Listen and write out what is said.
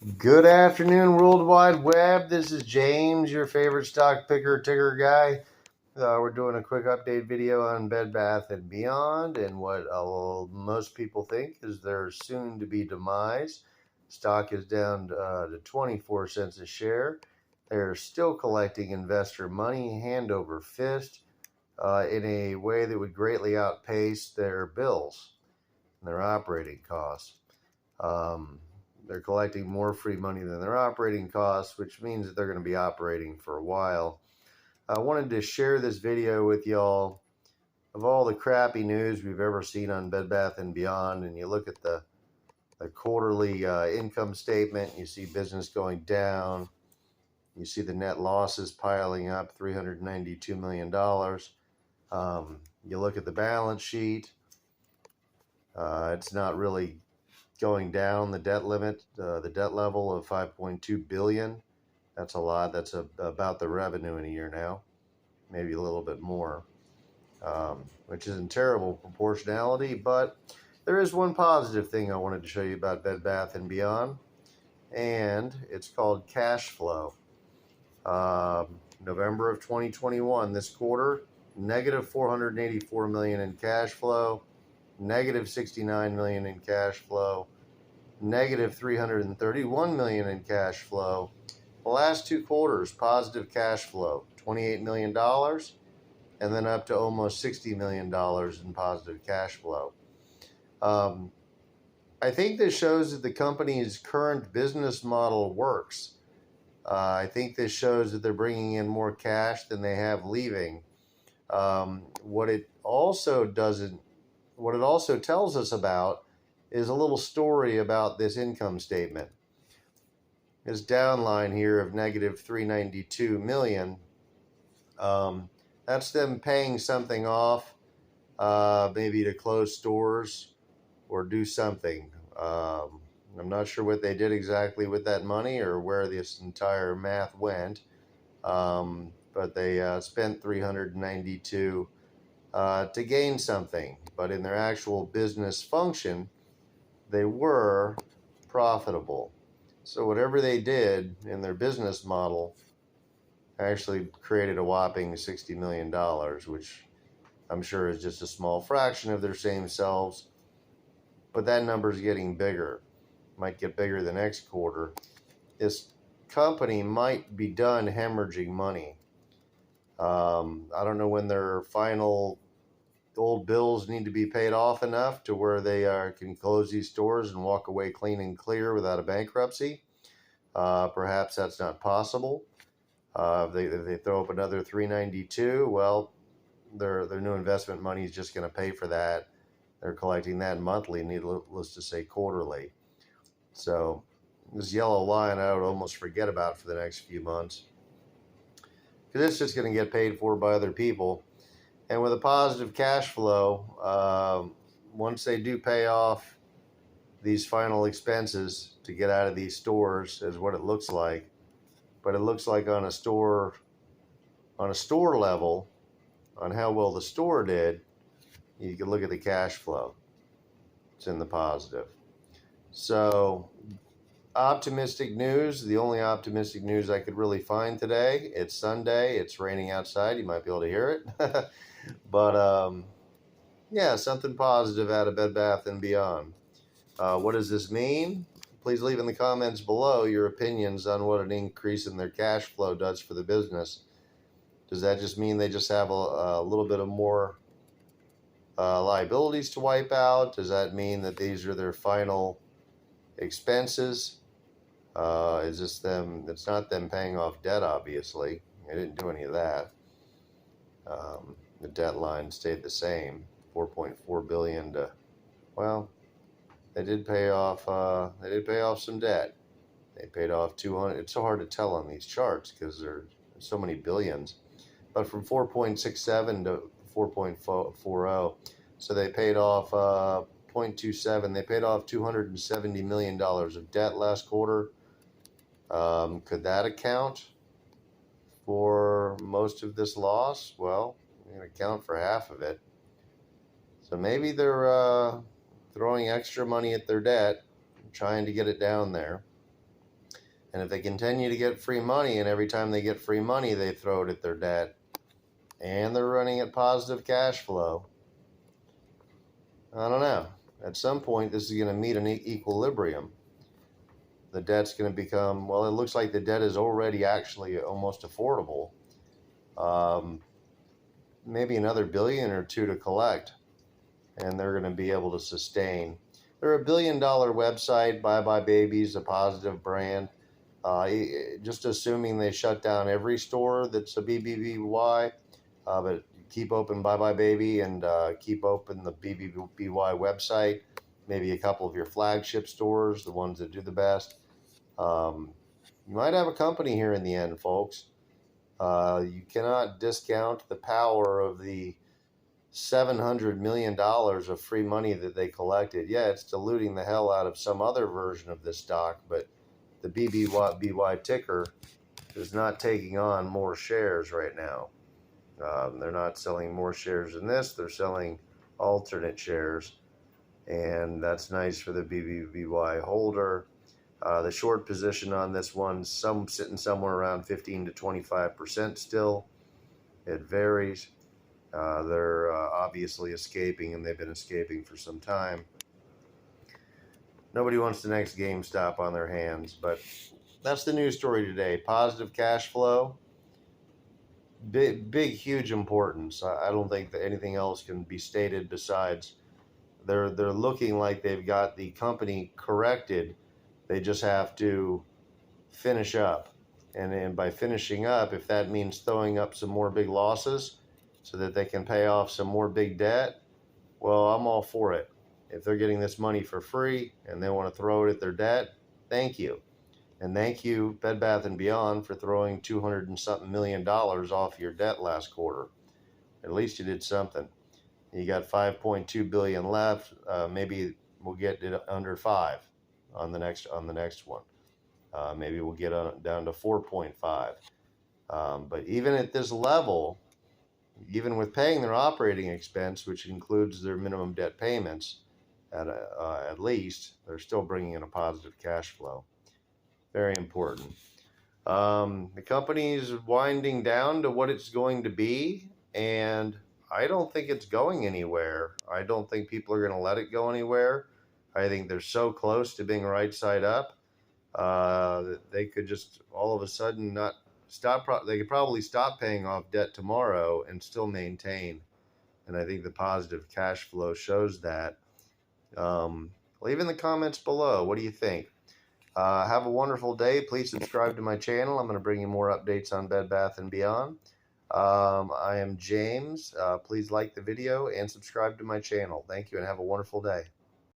Good afternoon, World Wide Web. This is James, your favorite stock picker ticker guy. We're doing a quick update video on Bed Bath & Beyond and what most people think is their soon-to-be demise. Stock is down to 24 cents a share. They're still collecting investor money hand over fist in a way that would greatly outpace their bills and their operating costs. They're collecting more free money than their operating costs, which means that they're going to be operating for a while. I wanted to share this video with y'all of all the crappy news we've ever seen on Bed Bath & Beyond, and you look at the quarterly income statement, you see business going down, you see the net losses piling up, $392 million. You look at the balance sheet, it's not really going down. The debt limit, the debt level of 5.2 billion. That's a lot. That's about the revenue in a year now, maybe a little bit more, which is in terrible proportionality. But there is one positive thing I wanted to show you about Bed Bath & Beyond, and it's called cash flow. November of 2021, this quarter, negative 484 million in cash flow, negative 69 million in cash flow, negative 331 million in cash flow. The last two quarters, positive cash flow, $28 million, and then up to almost $60 million in positive cash flow. I think this shows that the company's current business model works. I think this shows that they're bringing in more cash than they have leaving. What it also tells us about is a little story about this income statement. This downline here of negative 392 million, that's them paying something off, maybe to close stores or do something. I'm not sure what they did exactly with that money or where this entire math went, but they spent 392 to gain something. But in their actual business function, they were profitable. So whatever they did in their business model actually created a whopping $60 million, which I'm sure is just a small fraction of their same selves. But that number is getting bigger. Might get bigger the next quarter. This company might be done hemorrhaging money. I don't know when their final old bills need to be paid off enough to where they can close these stores and walk away clean and clear without a bankruptcy. Perhaps that's not possible. If they throw up another 392, well, their new investment money is just going to pay for that. They're collecting that monthly, needless to say quarterly. So this yellow line I would almost forget about for the next few months, because it's just going to get paid for by other people. And with a positive cash flow, once they do pay off these final expenses to get out of these stores, is what it looks like. But it looks like on a store level, on how well the store did, you can look at the cash flow. It's in the positive. So optimistic news. The only optimistic news I could really find today. It's Sunday. It's raining outside. You might be able to hear it. But yeah, something positive out of Bed Bath & Beyond. What does this mean? Please leave in the comments below your opinions on what an increase in their cash flow does for the business. Does that just mean they just have a little bit of more liabilities to wipe out? Does that mean that these are their final expenses? Is this them? It's not them paying off debt, obviously. They didn't do any of that. The debt line stayed the same, 4.4 billion to, well, they did pay off some debt. They paid off 200. It's so hard to tell on these charts because there's so many billions. But from 4.67 to 4.40, so they paid off 0.27. They paid off $270 million of debt last quarter. Could that account for most of this loss? Well, we can account for half of it. So maybe they're throwing extra money at their debt, trying to get it down there. And if they continue to get free money, and every time they get free money, they throw it at their debt, and they're running at positive cash flow, I don't know. At some point, this is going to meet an equilibrium. The debt's going to become, well, it looks like the debt is already actually almost affordable. Maybe another billion or two to collect, and they're going to be able to sustain. They're $1 billion website. BBBY Baby's a positive brand. Just assuming they shut down every store that's a BBBY, but keep open BBBY Baby and keep open the BBBY website. Maybe a couple of your flagship stores, the ones that do the best. You might have a company here in the end, folks. You cannot discount the power of the $700 million of free money that they collected. Yeah, it's diluting the hell out of some other version of this stock, but the BBBY ticker is not taking on more shares right now. They're not selling more shares in this. They're selling alternate shares, and that's nice for the BBBY holder. The short position on this one, sitting somewhere around 15 to 25% still. It varies. They're obviously escaping, and they've been escaping for some time. Nobody wants the next GameStop on their hands, but that's the news story today. Positive cash flow. Big, huge importance. I don't think that anything else can be stated besides they're looking like they've got the company corrected. They just have to finish up. And by finishing up, if that means throwing up some more big losses so that they can pay off some more big debt, well, I'm all for it. If they're getting this money for free and they want to throw it at their debt, thank you. And thank you, Bed Bath & Beyond, for throwing $200 and something million off your debt last quarter. At least you did something. You got $5.2 billion left. Maybe we'll get it under 5 on the next one. Maybe we'll get down to 4.5. But even at this level, even with paying their operating expense, which includes their minimum debt payments, at least, they're still bringing in a positive cash flow. Very important. The company is winding down to what it's going to be, and I don't think it's going anywhere. I don't think people are going to let it go anywhere. I think they're so close to being right side up that they could just all of a sudden not stop. They could probably stop paying off debt tomorrow and still maintain. And I think the positive cash flow shows that. Leave in the comments below. What do you think? Have a wonderful day. Please subscribe to my channel. I'm going to bring you more updates on Bed Bath & Beyond. I am James. Please like the video and subscribe to my channel. Thank you and have a wonderful day.